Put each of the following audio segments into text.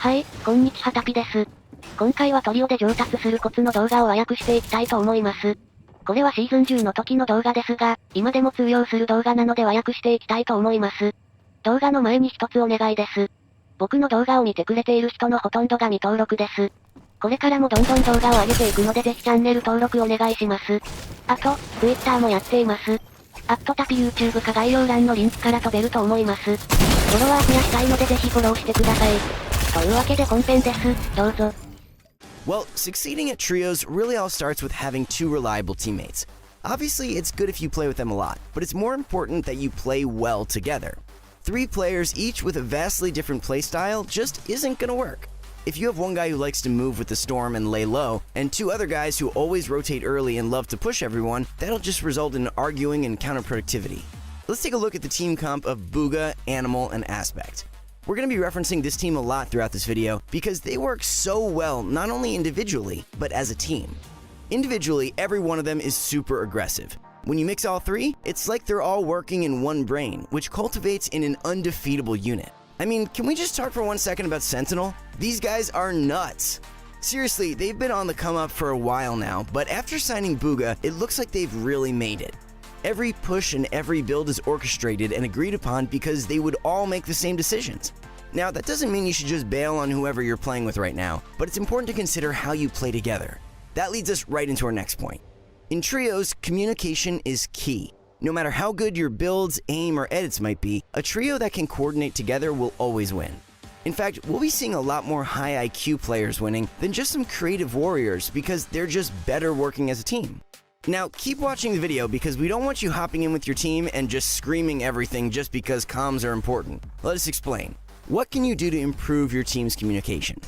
はい、こんにちはタピです。今回はトリオで上達するコツの動画を和訳していきたいと思います。これはシーズン10の時の動画ですが、今でも通用する動画なので和訳していきたいと思います。動画の前に一つお願いです。僕の動画を見てくれている人のほとんどが未登録です。これからもどんどん動画を上げていくのでぜひチャンネル登録お願いします。あと、Twitter もやっています。タピ YouTube か概要欄のリンクから飛べると思います。フォロワー増やしたいのでぜひフォローしてください。というわけで本編です。どうぞ。Well, succeeding at trios really all starts with having two reliable teammates. Obviously, it's good if you play with them a lot, but it's more important that you play well together. Three players, each with a vastly different playstyle, just isn't gonna work. If you have one guy who likes to move with the storm and lay low, and two other guys who always rotate early and love to push everyone, that'll just result in arguing and counterproductivity. Let's take a look at the team comp of Booga, Animal, and Aspect. We're going to be referencing this team a lot throughout this video because they work so well not only individually, but as a team. Individually, every one of them is super aggressive. When you mix all three, it's like they're all working in one brain, which cultivates in an undefeatable unit. I mean, can we just talk for 1 second about Sentinel? These guys are nuts. Seriously, they've been on the come up for a while now, but after signing Booga, it looks like they've really made it. Every push and every build is orchestrated and agreed upon because they would all make the same decisions. Now, that doesn't mean you should just bail on whoever you're playing with right now, but it's important to consider how you play together. That leads us right into our next point. In trios, communication is key. No matter how good your builds, aim, or edits might be, a trio that can coordinate together will always win. In fact, we'll be seeing a lot more high IQ players winning than just some creative warriors because they're just better working as a team. Now, keep watching the video because we don't want you hopping in with your team and just screaming everything just because comms are important. Let us explain. What can you do to improve your team's communication?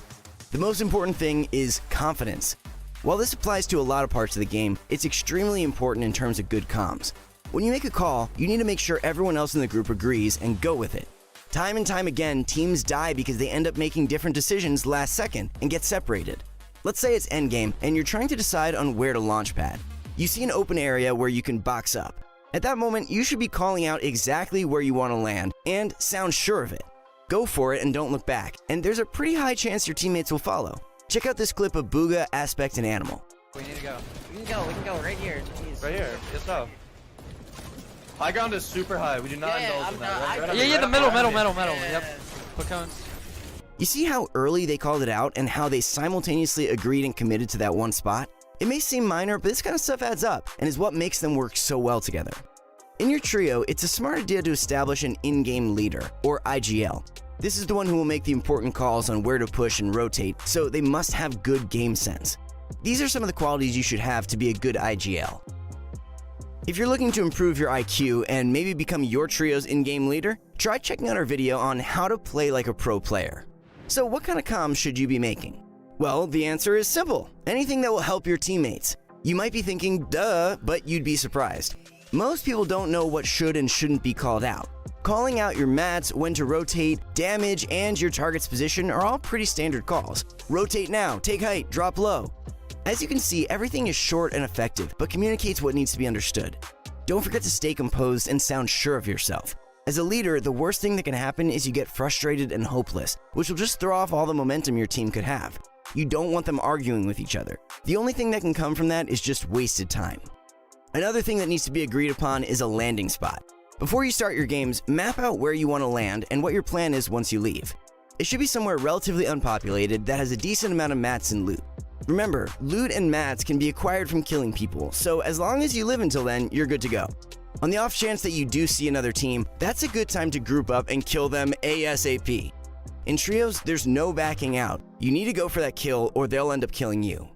The most important thing is confidence. While this applies to a lot of parts of the game, it's extremely important in terms of good comms. When you make a call, you need to make sure everyone else in the group agrees and go with it. Time and time again, teams die because they end up making different decisions last second and get separated. Let's say it's endgame and you're trying to decide on where to launch pad. You see an open area where you can box up. At that moment, you should be calling out exactly where you want to land and sound sure of it. Go for it and don't look back, and there's a pretty high chance your teammates will follow. Check out this clip of Booga, Aspect, and Animal. We need to go. We can go right here. Jeez. Right here. Yes, no. High ground is super high. We do not indulge in that. Yeah, the middle. Yep. Put cones. You see how early they called it out and how they simultaneously agreed and committed to that one spot? It may seem minor, but this kind of stuff adds up and is what makes them work so well together. In your trio, it's a smart idea to establish an in-game leader, or IGL. This is the one who will make the important calls on where to push and rotate, so they must have good game sense. These are some of the qualities you should have to be a good IGL. If you're looking to improve your IQ and maybe become your trio's in-game leader, try checking out our video on how to play like a pro player. So what kind of comms should you be making? Well, the answer is simple. Anything that will help your teammates. You might be thinking, duh, but you'd be surprised. Most people don't know what should and shouldn't be called out. Calling out your mats, when to rotate, damage, and your target's position are all pretty standard calls. Rotate now, take height, drop low. As you can see, everything is short and effective, but communicates what needs to be understood. Don't forget to stay composed and sound sure of yourself. As a leader, the worst thing that can happen is you get frustrated and hopeless, which will just throw off all the momentum your team could have. You don't want them arguing with each other. The only thing that can come from that is just wasted time. Another thing that needs to be agreed upon is a landing spot. Before you start your games, map out where you want to land and what your plan is once you leave. It should be somewhere relatively unpopulated that has a decent amount of mats and loot. Remember, loot and mats can be acquired from killing people, so as long as you live until then, you're good to go. On the off chance that you do see another team, that's a good time to group up and kill them ASAP. In trios, there's no backing out. You need to go for that kill or they'll end up killing you.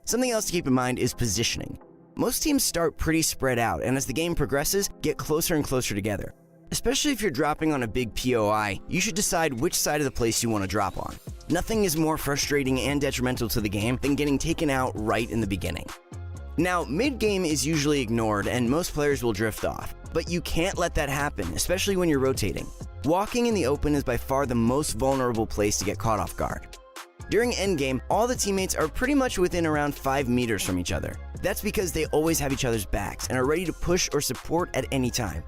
Something else to keep in mind is positioning. Most teams start pretty spread out and as the game progresses, get closer and closer together. Especially if you're dropping on a big POI, you should decide which side of the place you want to drop on. Nothing is more frustrating and detrimental to the game than getting taken out right in the beginning. Now, mid-game is usually ignored and most players will drift off, but you can't let that happen, especially when you're rotating. Walking in the open is by far the most vulnerable place to get caught off guard. During endgame, all the teammates are pretty much within around 5 meters from each other. That's because they always have each other's backs and are ready to push or support at any time.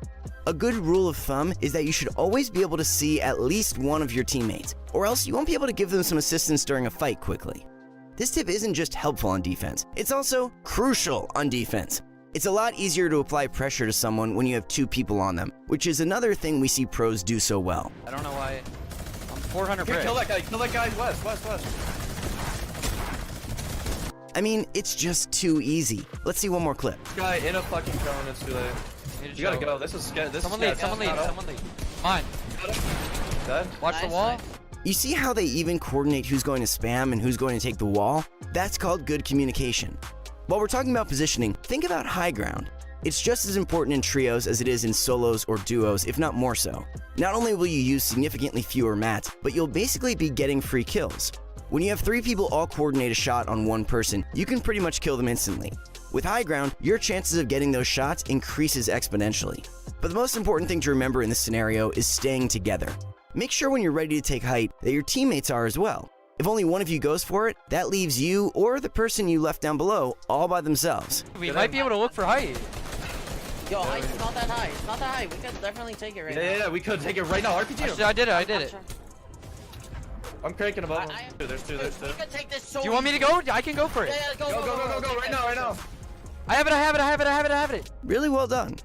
A good rule of thumb is that you should always be able to see at least one of your teammates, or else you won't be able to give them some assistance during a fight quickly. This tip isn't just helpful on defense, it's also crucial on defense. It's a lot easier to apply pressure to someone when you have two people on them, which is another thing we see pros do so well. I don't know why. I'm 400 Here, brick. kill that guy, west. I mean, it's just too easy. Let's see one more clip. This guy in a fucking cone, it's too late. You gotta go, this is scary. Someone lead. Mine. Dead? Watch the wall. You see how they even coordinate who's going to spam and who's going to take the wall? That's called good communication. While we're talking about positioning, think about high ground. It's just as important in trios as it is in solos or duos, if not more so. Not only will you use significantly fewer mats, but you'll basically be getting free kills. When you have 3 people all coordinate a shot on one person, you can pretty much kill them instantly. With high ground, your chances of getting those shots increases exponentially. But the most important thing to remember in this scenario is staying together. Make sure when you're ready to take height that your teammates are as well. If only one of you goes for it, that leaves you or the person you left down below all by themselves. We might be able to look for height. Yo, height's not that high. It's not that high. We could definitely take it right now. Yeah, we could take it right now. RPG. Actually, I did it. I'm cranking above him. There's two. We could take this so Do you want me to go? I can go for it. Yeah, Go, right now. I have it. Really well done.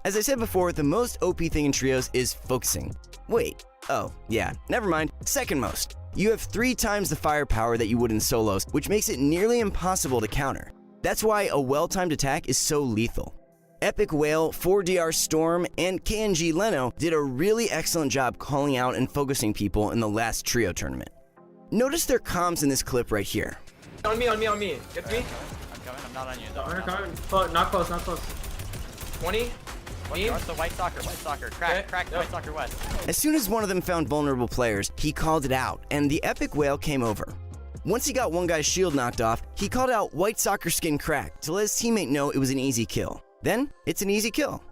As I said before, the most OP thing in trios is focusing. Wait, oh, yeah, never mind. Second most. You have 3 times the firepower that you would in solos, which makes it nearly impossible to counter. That's why a well-timed attack is so lethal. Epic Whale, 4DR Storm, and KNG Leno did a really excellent job calling out and focusing people in the last trio tournament. Notice their comms in this clip right here. On me. Get me. I'm coming. I'm not on you. Not close. 20. What's the white soccer? Crack, Yep. white soccer west. As soon as one of them found vulnerable players, he called it out, and the Epic Whale came over. Once he got one guy's shield knocked off, he called out white soccer skin crack to let his teammate know it was an easy kill. Then, it's an easy kill.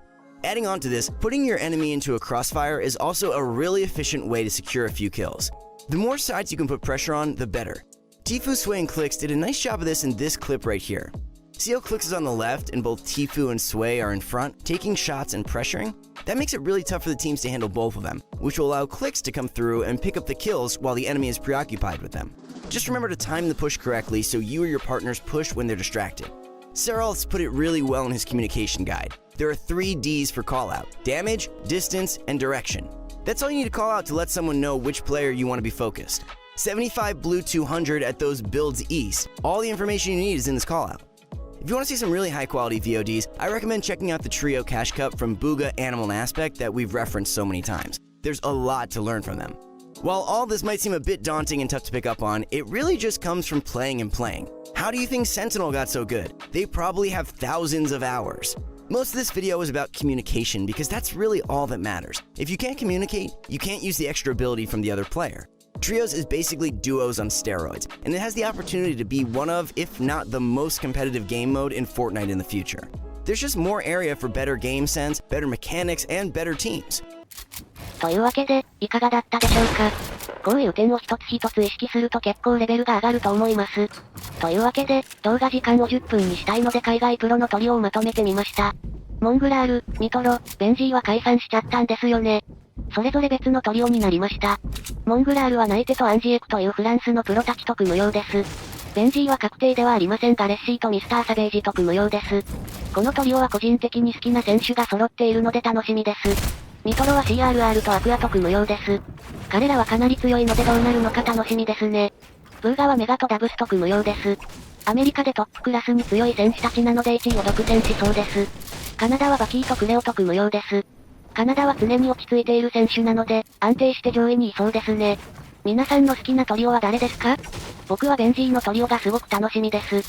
Adding on to this, putting your enemy into a crossfire is also a really efficient way to secure a few kills. The more sides you can put pressure on, the better. Tfue, Sway, and Clix did a nice job of this in this clip right here. See how Clix is on the left and both Tfue and Sway are in front, taking shots and pressuring? That makes it really tough for the teams to handle both of them, which will allow Clix to come through and pick up the kills while the enemy is preoccupied with them. Just remember to time the push correctly so you or your partners push when they're distracted. Seral's put it really well in his communication guide. There are 3 Ds for callout: damage, distance, and direction. That's all you need to call out to let someone know which player you want to be focused. 75 blue 200 at those builds east. All the information you need is in this callout. If you want to see some really high quality VODs, I recommend checking out the Trio Cash Cup from Booga, Animal, and Aspect that we've referenced so many times. There's a lot to learn from them. While all this might seem a bit daunting and tough to pick up on, it really just comes from playing and playing. How do you think Sentinel got so good? They probably have thousands of hours. Most of this video is about communication because that's really all that matters. If you can't communicate, you can't use the extra ability from the other player. Trios is basically duos on steroids, and it has the opportunity to be one of, if not the most competitive game mode in Fortnite in the future. There's just more area for better game sense, better mechanics, and better teams. というわけで、いかがだったでしょうか。こういう点を一つ一つ意識すると結構レベルが上がると思います。というわけで、動画時間を10分にしたいので海外プロのトリオをまとめてみました。モングラール、ミトロ、ベンジーは解散しちゃったんですよね。それぞれ別のトリオになりました。モングラールはナイテとアンジエクというフランスのプロたちと組むようです。ベンジーは確定ではありませんがレッシーとミスターサベージと組むようです。このトリオは個人的に好きな選手が揃っているので楽しみです。ミトロは CRR とアクアと組むようです。彼らはかなり強いのでどうなるのか楽しみですね。ブーガはメガとダブスと組むようです。アメリカでトップクラスに強い選手たちなので1位を独占しそうです。カナダはバキーとクレオと組むようです。カナダは常に落ち着いている選手なので、安定して上位にいそうですね。皆さんの好きなトリオは誰ですか？僕はベンジーのトリオがすごく楽しみです。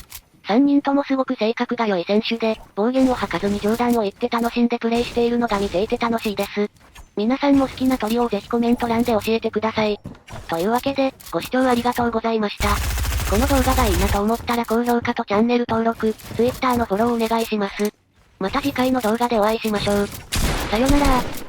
3人ともすごく性格が良い選手で、暴言を吐かずに冗談を言って楽しんでプレイしているのが見ていて楽しいです。皆さんも好きなトリオをぜひコメント欄で教えてください。というわけで、ご視聴ありがとうございました。この動画がいいなと思ったら高評価とチャンネル登録、Twitter のフォローお願いします。また次回の動画でお会いしましょう。さよなら。